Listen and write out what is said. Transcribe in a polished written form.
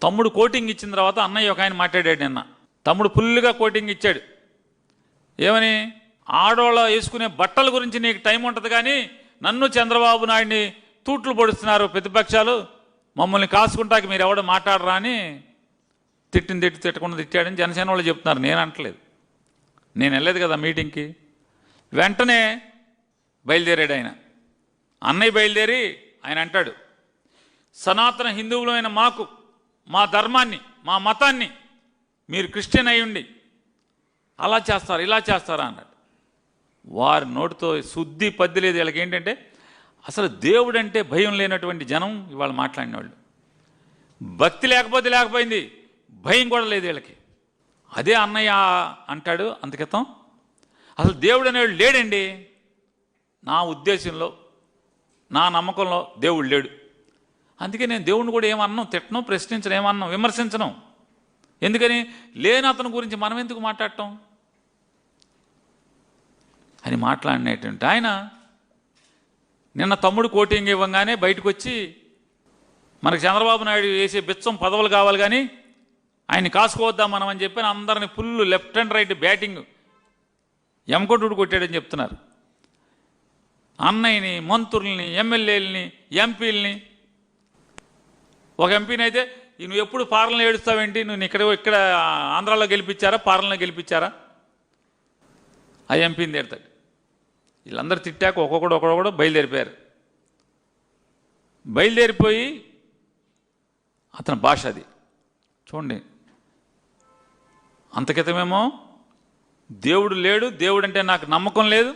తమ్ముడు కోటింగ్ ఇచ్చిన తర్వాత అన్నయ్య ఒక ఆయన మాట్లాడాడు నిన్న. తమ్ముడు ఫుల్గా కోటింగ్ ఇచ్చాడు. ఏమని? ఆడోళ్ళ వేసుకునే బట్టల గురించి నీకు టైం ఉంటుంది, కానీ నన్ను చంద్రబాబు నాయుడిని తూట్లు పొడుస్తున్నారు ప్రతిపక్షాలు, మమ్మల్ని కాసుకుంటాకి మీరు ఎవడో మాట్లాడరా అని తిట్టకుండా తిట్టాడని జనసేన వాళ్ళు చెప్తున్నారు. నేను అంటలేదు, నేను వెళ్ళలేదు కదా మీటింగ్కి. వెంటనే బయలుదేరాడు ఆయన. అన్నయ్య బయలుదేరి ఆయన అంటాడు, సనాతన హిందువులైన మాకు మా ధర్మాన్ని మా మతాన్ని మీరు క్రిస్టియన్ అయి ఉండి అలా చేస్తారు ఇలా చేస్తారా అన్నాడు. వారి నోటితో శుద్ధి పద్ది లేదు. వీళ్ళకి ఏంటంటే అసలు దేవుడు అంటే భయం లేనటువంటి జనం ఇవాళ మాట్లాడిన వాళ్ళు. భక్తి లేకపోయింది, భయం కూడా లేదు వీళ్ళకి. అదే అన్నయ్య అంటాడు అంతకితం, అసలు దేవుడు అనేవాడు లేడండి. నా ఉద్దేశంలో నా నమ్మకంలో దేవుడు లేడు. అందుకే నేను దేవుడిని కూడా ఏమన్నాం, తిట్టను, ప్రశ్నించను, ఏమన్నాం, విమర్శించను. ఎందుకని? లేని అతని గురించి మనం ఎందుకు మాట్లాడటం అని మాట్లాడినటువంటి ఆయన నిన్న తమ్ముడు కోటింగ్ ఇవ్వగానే బయటకు వచ్చి మనకు చంద్రబాబు నాయుడు వేసే బిచ్చం పదవులు కావాలి కానీ ఆయన్ని కాసుకోవద్దాం మనం అని చెప్పి అందరిని full left and right batting ఎమకొట్టుడు కొట్టాడని చెప్తున్నారు. అన్నయ్యని, మంత్రుల్ని, ఎమ్మెల్యేలని, ఎంపీలని. ఒక ఎంపీని అయితే నువ్వు ఎప్పుడు పాలనలో ఏడుస్తావేంటి, నువ్వు ఇక్కడ ఆంధ్రాలో గెలిపించారా పాలనలో గెలిపించారా, ఆ ఎంపీని తిడతాడు. వీళ్ళందరూ తిట్టాక ఒక్కొక్కడు బయలుదేరిపోయారు. బయలుదేరిపోయి అతని భాష అది చూడండి. అంతకితమేమో దేవుడు లేడు, దేవుడు అంటే నాకు నమ్మకం లేదు,